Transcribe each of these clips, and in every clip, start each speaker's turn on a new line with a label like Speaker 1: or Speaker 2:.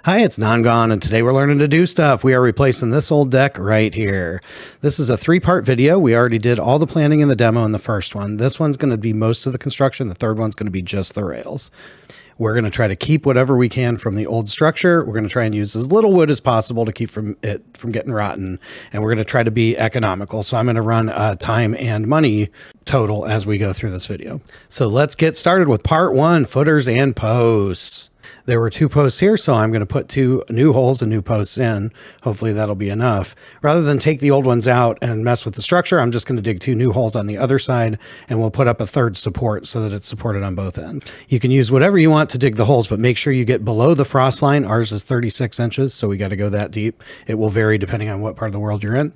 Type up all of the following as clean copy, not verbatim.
Speaker 1: Hi, it's NonGone, and today we're learning to do stuff. We are replacing this old deck right here. This is a 3-part video. We already did all the planning in the demo in the first one. This one's going to be most of the construction. The third one's going to be just the rails. We're going to try to keep whatever we can from the old structure. We're going to try and use as little wood as possible to keep it from getting rotten. And we're going to try to be economical. So I'm going to run a time and money total as we go through this video. So let's get started with part 1, footers and posts. There were 2 posts here, so I'm going to put 2 new holes and new posts in. Hopefully that'll be enough. Rather than take the old ones out and mess with the structure, I'm just going to dig 2 new holes on the other side, and we'll put up a 3rd support so that it's supported on both ends. You can use whatever you want to dig the holes, but make sure you get below the frost line. Ours is 36 inches, so we got to go that deep. It will vary depending on what part of the world you're in.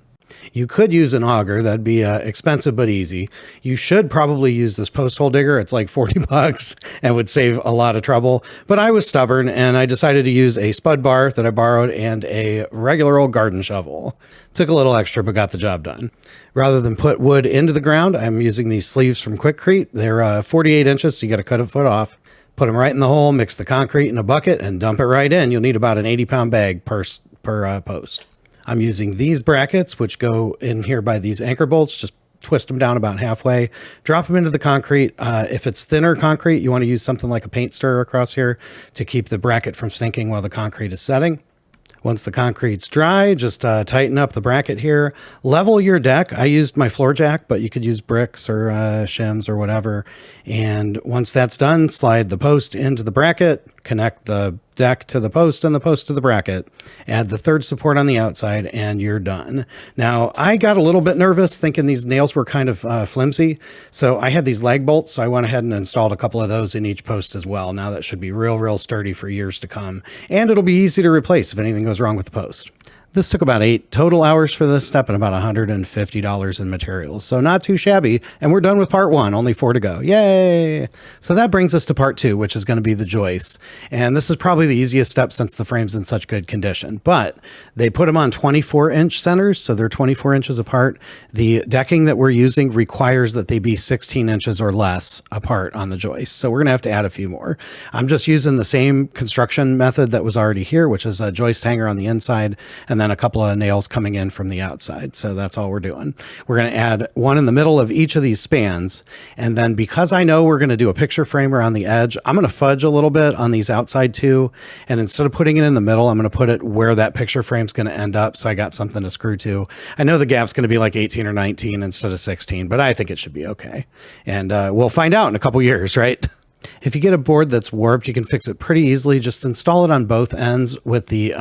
Speaker 1: You could use an auger. That'd be expensive but easy. You should probably use this post hole digger. It's like 40 bucks and would save a lot of trouble. But I was stubborn and I decided to use a spud bar that I borrowed and a regular old garden shovel. Took a little extra but got the job done. Rather than put wood into the ground, I'm using these sleeves from Quikrete. They're 48 inches, so you got to cut a foot off. Put them right in the hole, mix the concrete in a bucket, and dump it right in. You'll need about an 80-pound bag per post. I'm using these brackets, which go in here by these anchor bolts. Just twist them down about halfway, drop them into the concrete. If it's thinner concrete, you want to use something like a paint stirrer across here to keep the bracket from sinking while the concrete is setting. Once the concrete's dry, just tighten up the bracket here. Level your deck. I used my floor jack, but you could use bricks or shims or whatever. And once that's done, slide the post into the bracket, connect the deck to the post and the post to the bracket, add the 3rd support on the outside, and you're done. Now, I got a little bit nervous thinking these nails were kind of flimsy. So I had these lag bolts. So I went ahead and installed a couple of those in each post as well. Now that should be real sturdy for years to come. And it'll be easy to replace if anything goes wrong with the post. This took about 8 total hours for this step and about $150 in materials. So not too shabby. And we're done with part 1, only 4 to go. Yay! So that brings us to part 2, which is going to be the joists. And this is probably the easiest step since the frame's in such good condition. But they put them on 24-inch centers, so they're 24 inches apart. The decking that we're using requires that they be 16 inches or less apart on the joists. So we're going to have to add a few more. I'm just using the same construction method that was already here, which is a joist hanger on the inside and then a couple of nails coming in from the outside. So that's all we're doing. We're going to add one in the middle of each of these spans. And then because I know we're going to do a picture frame around the edge, I'm going to fudge a little bit on these outside too. And instead of putting it in the middle, I'm going to put it where that picture frame's going to end up. So I got something to screw to. I know the gap's going to be like 18 or 19 instead of 16, but I think it should be okay. And we'll find out in a couple years, right? If you get a board that's warped, you can fix it pretty easily. Just install it on both ends with the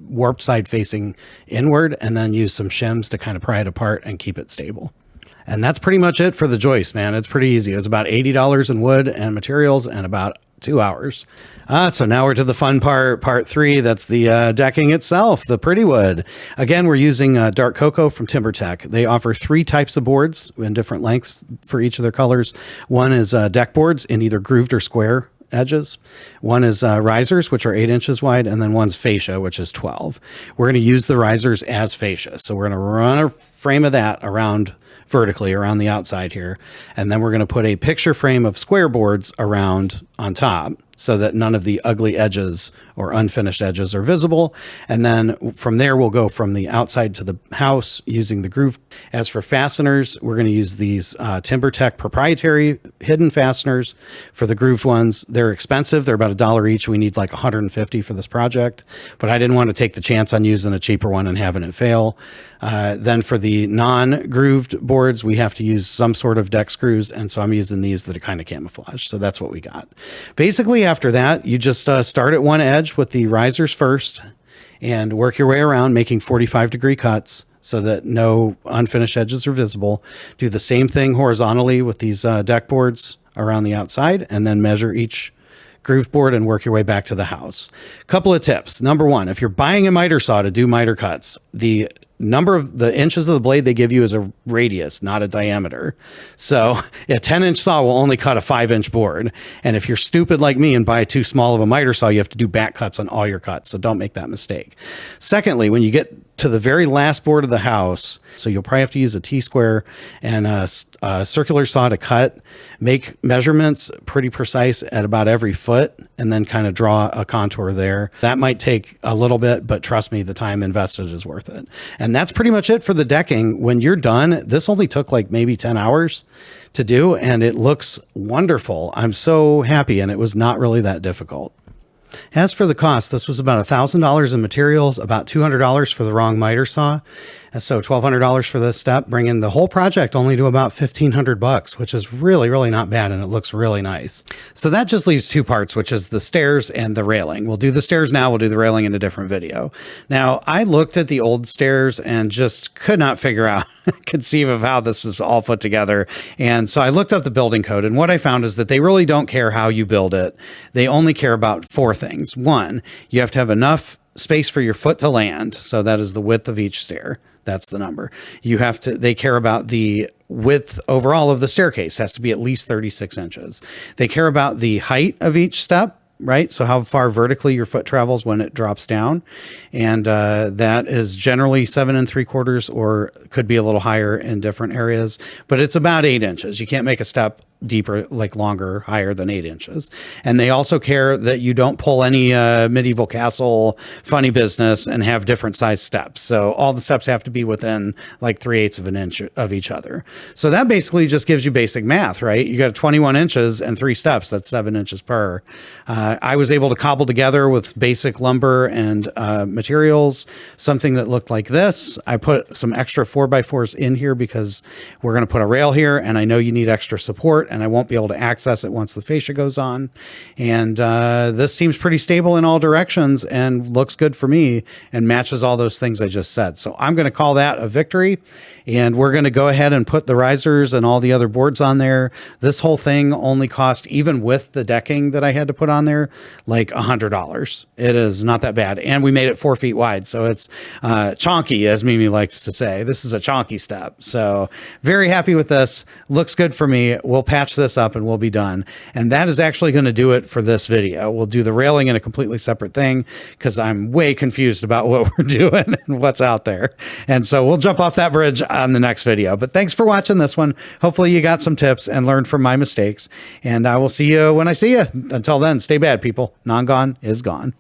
Speaker 1: warped side facing inward and then use some shims to kind of pry it apart and keep it stable. And that's pretty much it for the joist, man. It's pretty easy. It was about $80 in wood and materials and about 2 hours. So now we're to the fun part, part 3. That's the decking itself, the pretty wood. Again, we're using dark cocoa from TimberTech. They offer 3 types of boards in different lengths for each of their colors. One is deck boards in either grooved or square edges. One is risers, which are 8 inches wide, and then one's fascia, which is 12. We're going to use the risers as fascia. So we're going to run a frame of that around vertically around the outside here. And then we're going to put a picture frame of square boards around on top so that none of the ugly edges or unfinished edges are visible. And then from there, we'll go from the outside to the house using the groove. As for fasteners, we're going to use these TimberTech proprietary hidden fasteners for the grooved ones. They're expensive. They're about $1 each. We need like 150 for this project, but I didn't want to take the chance on using a cheaper one and having it fail. Then for the non-grooved boards, we have to use some sort of deck screws. And so I'm using these that are kind of camouflage. So that's what we got. Basically, after that, you just start at one edge with the risers first and work your way around, making 45-degree cuts so that no unfinished edges are visible. Do the same thing horizontally with these deck boards around the outside, and then measure each groove board and work your way back to the house. Couple of tips. Number 1, if you're buying a miter saw to do miter cuts, the number of the inches of the blade they give you is a radius, not a diameter. So a 10-inch saw will only cut a 5-inch board. And if you're stupid like me and buy too small of a miter saw, you have to do back cuts on all your cuts. So don't make that mistake. Secondly, when you get to the very last board of the house. So you'll probably have to use a T-square and a circular saw to cut, make measurements pretty precise at about every foot, and then kind of draw a contour there. That might take a little bit, but trust me, the time invested is worth it. And that's pretty much it for the decking. When you're done, this only took like maybe 10 hours to do, and it looks wonderful. I'm so happy, and it was not really that difficult. As for the cost, this was about $1,000 in materials, about $200 for the wrong miter saw. And so $1,200 for this step, bringing the whole project only to about $1,500, which is really, really not bad. And it looks really nice. So that just leaves two parts, which is the stairs and the railing. We'll do the stairs now. We'll do the railing in a different video. Now, I looked at the old stairs and just could not figure out, conceive of how this was all put together. And so I looked up the building code, and what I found is that they really don't care how you build it. They only care about four things. One, you have to have enough space for your foot to land. So that is the width of each stair. That's the number. They care about the width overall of the staircase, has to be at least 36 inches. They care about the height of each step, right? So how far vertically your foot travels when it drops down. And that is generally 7 3/4, or could be a little higher in different areas, but it's about 8 inches. You can't make a step deeper, like longer, higher than 8 inches. And they also care that you don't pull any medieval castle funny business and have different size steps. So all the steps have to be within like 3/8 of an inch of each other. So that basically just gives you basic math, right? You got 21 inches and 3 steps. That's 7 inches per. I was able to cobble together with basic lumber and materials something that looked like this. I put some extra 4x4s in here because we're going to put a rail here, and I know you need extra support, and I won't be able to access it once the fascia goes on. And this seems pretty stable in all directions and looks good for me and matches all those things I just said. So I'm going to call that a victory, and we're going to go ahead and put the risers and all the other boards on there. This whole thing only cost, even with the decking that I had to put on there, like $100. It is not that bad. And we made it 4 feet wide. So it's chonky, as Mimi likes to say. This is a chonky step. So very happy with this. Looks good for me. We'll patch this up and we'll be done. And that is actually going to do it for this video. We'll do the railing in a completely separate thing because I'm way confused about what we're doing and what's out there. And so we'll jump off that bridge on the next video. But thanks for watching this one. Hopefully you got some tips and learned from my mistakes. And I will see you when I see you. Until then, stay bad, people. NonGone is gone.